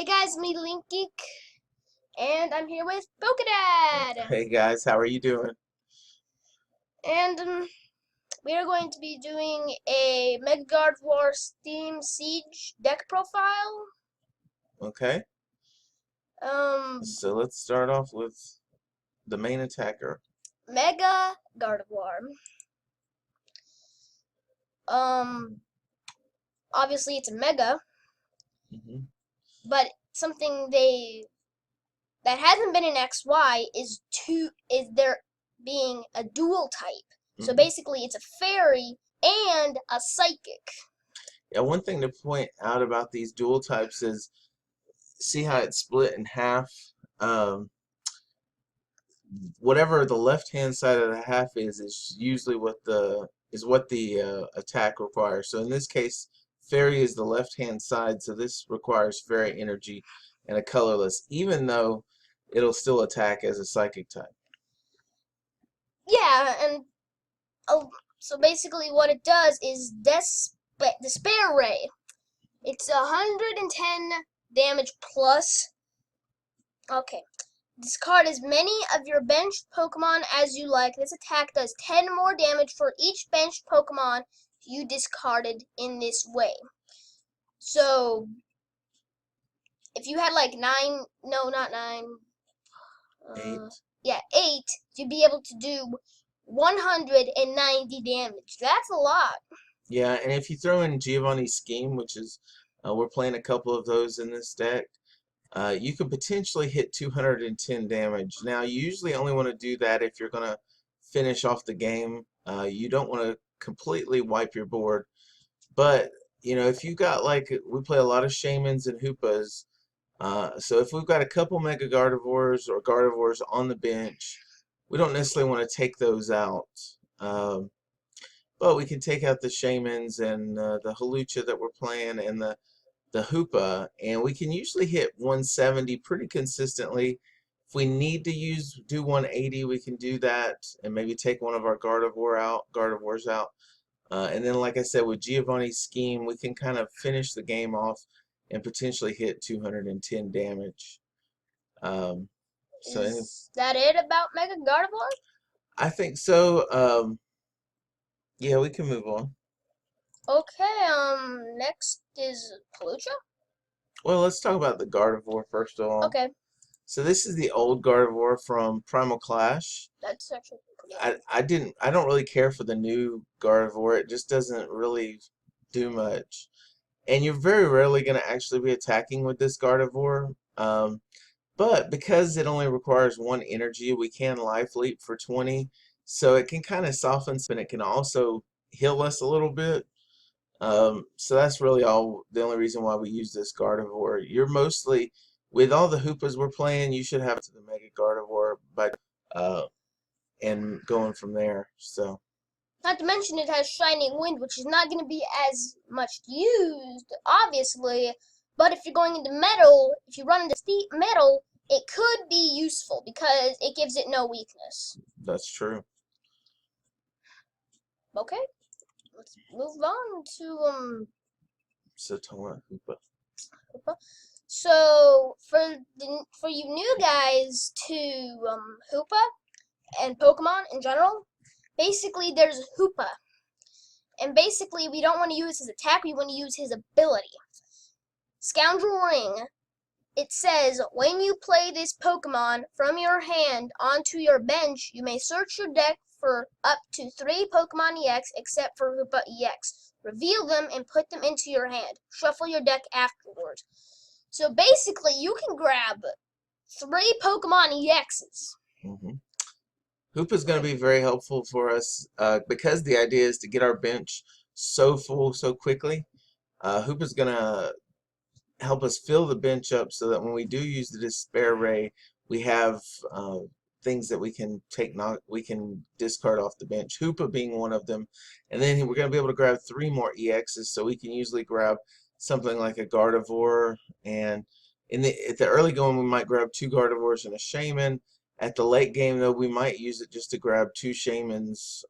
Hey guys, me Link Geek, and I'm here with Pokedad, Hey guys, how are you doing? and we are going to be doing a Mega Gardevoir Steam Siege deck profile. Okay, Um, so let's start off with the main attacker. Mega Gardevoir. Um, Obviously it's a Mega, hmm but something that hasn't been in XY is there being a dual type. So hmm basically, it's a fairy and a psychic. Yeah, one thing to point out about these dual types is see how it's split in half. Um, Whatever the left-hand side of the half is usually what the attack requires. So in this case, fairy is the left-hand side, so this requires fairy energy and a colorless, even though it'll still attack as a psychic type. Yeah, and oh, so basically what it does is Despair Ray. It's 110 damage plus. Okay. Discard as many of your benched Pokemon as you like. This attack does 10 more damage for each benched Pokemon you discarded in this way. So, if you had like 9, no, not 9, Eight. yeah, 8, you'd be able to do 190 damage. That's a lot. Yeah, and if you throw in Giovanni's Scheme, which is we're playing a couple of those in this deck, you could potentially hit 210 damage. Now, you usually only want to do that if you're going to finish off the game. You don't want to completely wipe your board. But, you know, if you got like, we play a lot of Shamans and Hoopas, so if we've got a couple Mega Gardevoirs or Gardevoirs on the bench, we don't necessarily want to take those out. Um, but we can take out the Shamans and the Halucha that we're playing and the Hoopa, and we can usually hit 170 pretty consistently. If we need to do 180, we can do that and maybe take one of our Gardevoirs out. And then, like I said, with Giovanni's Scheme, we can kind of finish the game off and potentially hit 210 damage. Um, so Is that it about Mega Gardevoir? I think so. Yeah, we can move on. Okay, next is Palucha? Well, let's talk about the Gardevoir first of all. Okay, So this is the old Gardevoir from Primal Clash. that's actually pretty I don't really care for the new Gardevoir. It just doesn't really do much. And you're very rarely going to actually be attacking with this Gardevoir. But because it only requires one energy, we can Life Leap for 20. So it can kind of soften, and it can also heal us a little bit. So that's really the only reason why we use this Gardevoir. You're mostly, with all the Hoopas we're playing, you should have to the Mega Gardevoir, but and going from there. So Not to mention it has Shining Wind, which is not going to be as much used, obviously. But if you're going into metal, if you run into steep metal, it could be useful because it gives it no weakness. that's true. Okay, let's move on to Satoma Hoopa. Hoopa. So for you new guys to Hoopa and Pokemon in general, basically there's Hoopa. And basically, we don't want to use his attack, we want to use his ability. Scoundrel Ring. It says, when you play this Pokemon from your hand onto your bench, you may search your deck for up to 3 Pokemon EX except for Hoopa EX. Reveal them and put them into your hand. Shuffle your deck afterwards. So basically, you can grab 3 Pokemon EXs. hmm Hoopa's going to be very helpful for us because the idea is to get our bench so full so quickly. Hoopa's going to help us fill the bench up so that when we do use the Despair Ray, we have things that we can discard off the bench. Hoopa being one of them, and then we're going to be able to grab 3 more EXs, so we can usually grab something like a Gardevoir, and at the early going we might grab 2 Gardevoirs and a Shaman. At the late game though, we might use it just to grab 2 Shamans,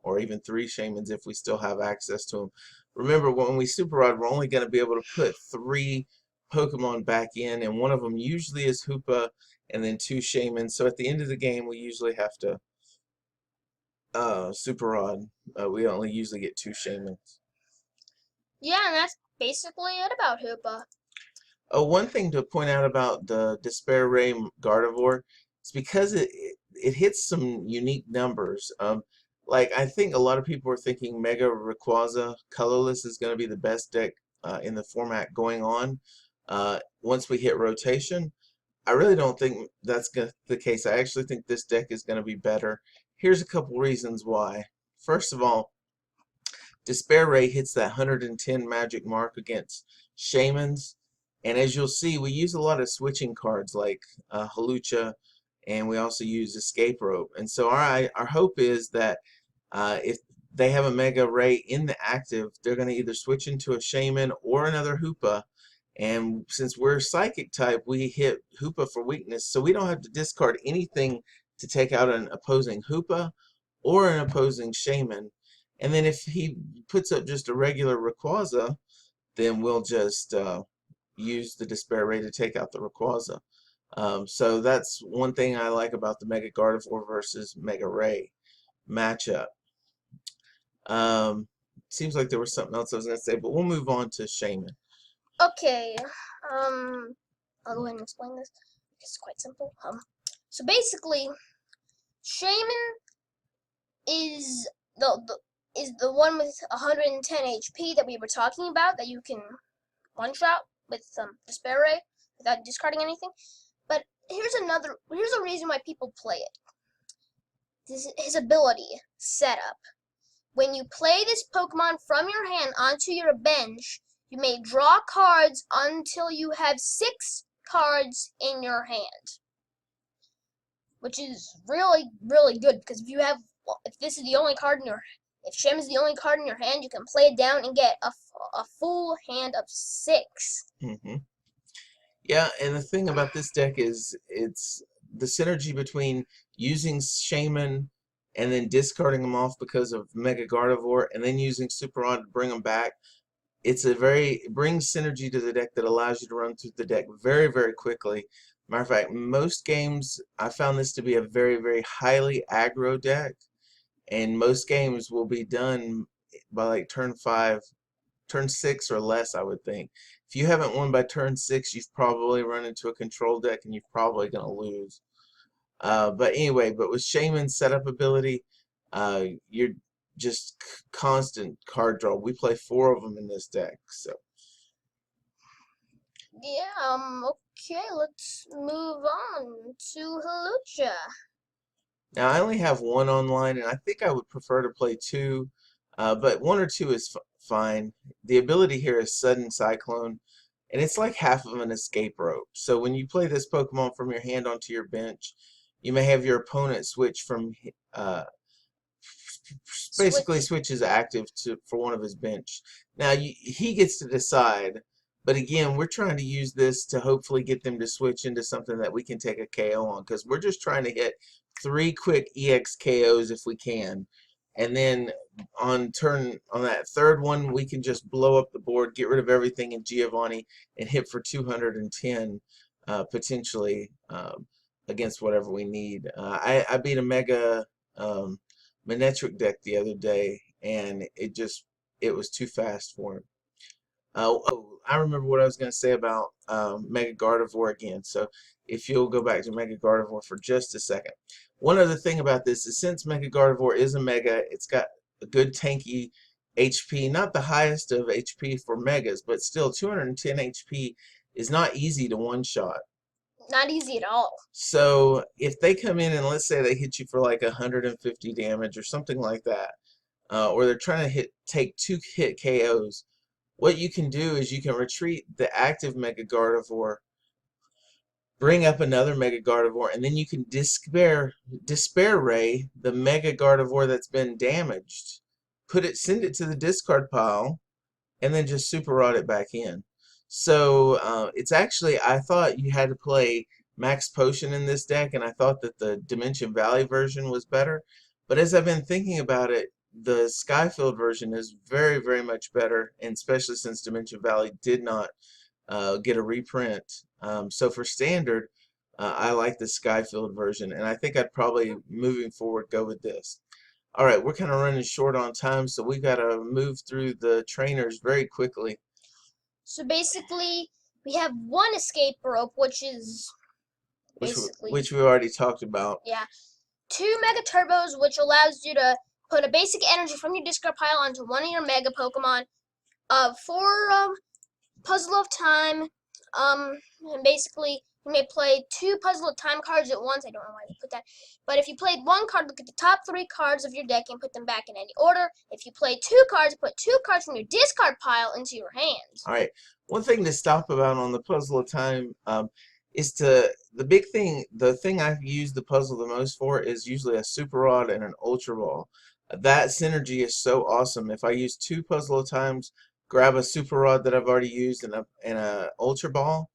or even 3 Shamans if we still have access to them. Remember, when we Super Rod, we're only going to be able to put 3 Pokemon back in, and one of them usually is Hoopa, and then 2 Shaymins. So at the end of the game, we usually have to Super Rod. We only usually get 2 Shaymins. Yeah, and that's basically it about Hoopa. Oh, one thing to point out about the Despair Ray Gardevoir is because it hits some unique numbers. Like I think a lot of people are thinking Mega Rayquaza colorless is going to be the best deck in the format going on. Once we hit rotation, I really don't think that's the case. I actually think this deck is going to be better. Here's a couple reasons why. First of all, Despair Ray hits that 110 magic mark against Shaymins. And as you'll see, we use a lot of switching cards like Halucha, and we also use Escape Rope. And so our hope is that if they have a Mega Ray in the active, they're going to either switch into a Shaymin or another Hoopa. And since we're Psychic type, we hit Hoopa for weakness, so we don't have to discard anything to take out an opposing Hoopa or an opposing Shaymin. And then if he puts up just a regular Rayquaza, then we'll just use the Despair Ray to take out the Rayquaza. So that's one thing I like about the Mega Gardevoir versus Mega Ray matchup. Seems like there was something else I was going to say, but we'll move on to Shaymin. Okay, I'll go ahead and explain this. It's quite simple. So basically, Shaymin is the one with 110 HP that we were talking about that you can one-shot with Despair Ray without discarding anything. But here's a reason why people play it. His ability setup. When you play this Pokemon from your hand onto your bench, you may draw cards until you have 6 cards in your hand, which is really, really good because if this is the only card in your, if Shem is the only card in your hand, you can play it down and get a full hand of 6. Mm-hmm. Yeah, and the thing about this deck is it's the synergy between using Shaymin and then discarding them off because of Mega Gardevoir, and then using Super Rod to bring them back. It brings synergy to the deck that allows you to run through the deck very, very quickly. Matter of fact, most games I found this to be a very, very highly aggro deck, and most games will be done by like turn 6 or less, I would think. If you haven't won by turn 6, you've probably run into a control deck and you're probably going to lose. But anyway, with Shaymin's setup ability, you're just constant card draw. We play 4 of them in this deck, so. Yeah, okay, let's move on to Halucha. Now, I only have 1 online, and I think I would prefer to play 2, but 1 or 2 is fine. The ability here is Sudden Cyclone, and it's like half of an Escape Rope. So when you play this Pokemon from your hand onto your bench, you may have your opponent switch from basically switches active for one of his bench. Now he gets to decide, but again, we're trying to use this to hopefully get them to switch into something that we can take a KO on, because we're just trying to hit 3 quick EX KOs if we can, and then on that third one we can just blow up the board, get rid of everything in Giovanni, and hit for 210 potentially against whatever we need. I beat a Mega Manectric deck the other day, and it was too fast for him. Oh, I remember what I was going to say about Mega Gardevoir again. So if you'll go back to Mega Gardevoir for just a second. One other thing about this is, since Mega Gardevoir is a Mega, it's got a good tanky HP. Not the highest of HP for Megas, but still 210 HP is not easy to one-shot. Not easy at all. So if they come in and let's say they hit you for like 150 damage or something like that, or they're trying to take 2 hit KOs, what you can do is you can retreat the active Mega Gardevoir, bring up another Mega Gardevoir, and then you can Despair Ray the Mega Gardevoir that's been damaged, send it to the discard pile, and then just Super Rod it back in. So it's actually, I thought you had to play Max Potion in this deck, and I thought that the Dimension Valley version was better. But as I've been thinking about it, the Skyfield version is very, very much better, and especially since Dimension Valley did not get a reprint. So for standard, I like the Skyfield version, and I think I'd probably, moving forward, go with this. All right, we're kind of running short on time, so we got to move through the trainers very quickly. So basically, we have one escape rope, which is basically... Which we already talked about. Yeah. 2 Mega Turbos, which allows you to put a basic energy from your discard pile onto one of your Mega Pokemon. 4 Puzzle of Time. And basically, you may play 2 Puzzle of Time cards at once. I don't know why they put that. But if you played 1 card, look at the top 3 cards of your deck and put them back in any order. If you play 2 cards, put 2 cards from your discard pile into your hand. All right. One thing to stop about on the Puzzle of Time is the thing I've used the puzzle the most for is usually a Super Rod and an Ultra Ball. That synergy is so awesome. If I use 2 Puzzle of Times, grab a Super Rod that I've already used and a Ultra Ball,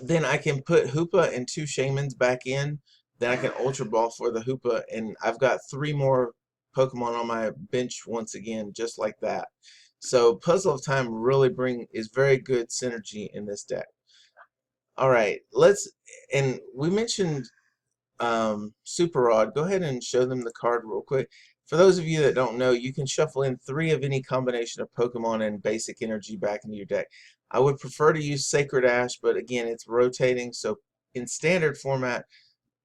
then I can put Hoopa and 2 Shamans back in. Then I can Ultra Ball for the Hoopa, and I've got 3 more Pokemon on my bench once again, just like that. So Puzzle of Time really is very good synergy in this deck. All right, and we mentioned Super Rod. Go ahead and show them the card real quick. For those of you that don't know, you can shuffle in 3 of any combination of Pokemon and basic energy back into your deck. I would prefer to use Sacred Ash, but again, it's rotating, so in standard format,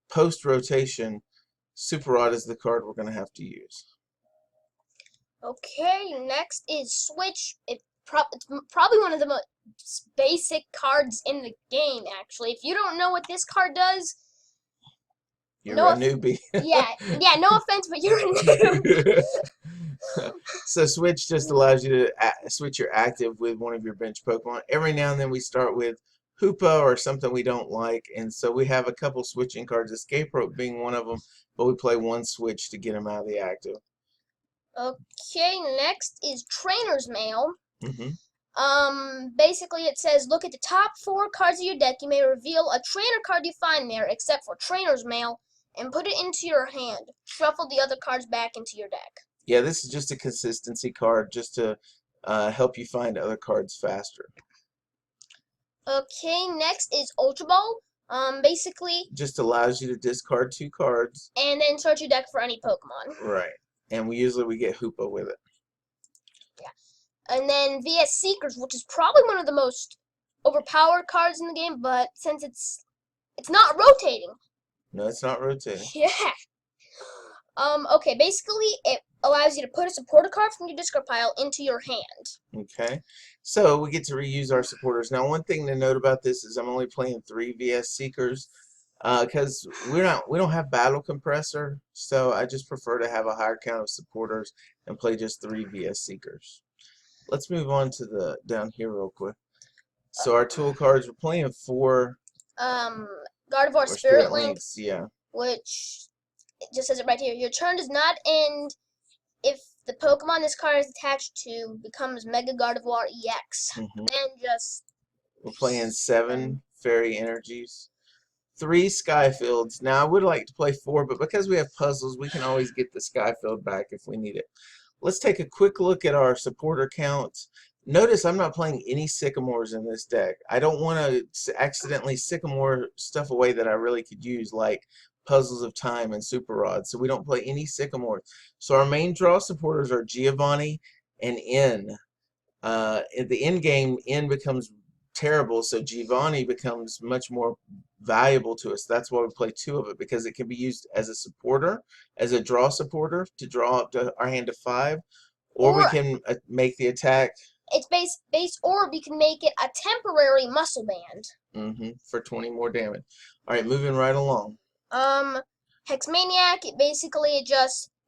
post-rotation, Super Rod is the card we're going to have to use. Okay, next is Switch. It's probably one of the most basic cards in the game, actually. If you don't know what this card does, you're a newbie. yeah, no offense, but you're a noob. So Switch just allows you to switch your active with one of your bench Pokemon. Every now and then we start with Hoopa or something we don't like, and so we have a couple switching cards, Escape Rope being one of them, but we play 1 switch to get them out of the active. Okay, next is Trainer's Mail. Mm-hmm. Basically it says, look at the top 4 cards of your deck. You may reveal a trainer card you find there, except for Trainer's Mail, and put it into your hand. Shuffle the other cards back into your deck. Yeah, this is just a consistency card, just to help you find other cards faster. Okay, next is Ultra Ball. Basically, just allows you to discard 2 cards and then search your deck for any Pokemon. Right, and we get Hoopa with it. Yeah, and then VS Seekers, which is probably one of the most overpowered cards in the game, but since it's not rotating. No, it's not rotating. Yeah. Okay, basically it allows you to put a supporter card from your discard pile into your hand. Okay, so we get to reuse our supporters. Now, one thing to note about this is I'm only playing 3 VS Seekers because we don't have Battle Compressor, so I just prefer to have a higher count of supporters and play just 3 VS Seekers. Let's move on to down here real quick. So our tool cards, we're playing 4 Gardevoir Spirit Links, yeah, which it just says it right here. Your turn does not end if the Pokemon this card is attached to becomes Mega Gardevoir EX. Mm-hmm. We're playing 7 Fairy Energies, 3 Skyfields. Now, I would like to play 4, but because we have puzzles, we can always get the Skyfield back if we need it. Let's take a quick look at our supporter counts. Notice I'm not playing any Sycamores in this deck. I don't want to accidentally Sycamore stuff away that I really could use, like Puzzles of Time and Super Rod, so we don't play any Sycamores. So our main draw supporters are Giovanni and N. At the end game, N becomes terrible, so Giovanni becomes much more valuable to us. That's why we play 2 of it, because it can be used as a supporter, as a draw supporter to draw up to our hand to 5, or we can make the attack. It's base orb. You can make it a temporary muscle band. For 20 more damage. All right, moving right along. Hexmaniac, basically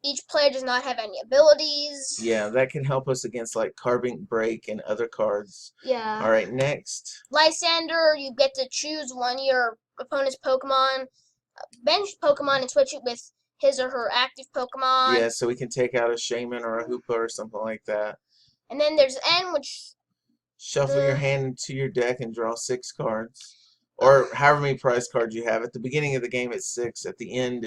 each player does not have any abilities. Yeah, that can help us against like Carbink Break and other cards. Yeah. All right, next. Lysander, you get to choose one of your opponent's Pokemon, bench Pokemon, and switch it with his or her active Pokemon. Yeah, so we can take out a Shaman or a Hoopa or something like that. And then there's N, which... Shuffle your hand into your deck and draw 6 cards. Or however many prize cards you have. At the beginning of the game, it's 6. At the end,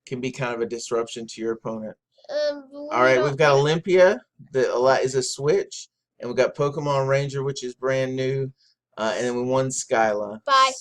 can be kind of a disruption to your opponent. All right, we've got Olympia that is a switch. And we've got Pokemon Ranger, which is brand new. And then we won Skyla. Bye.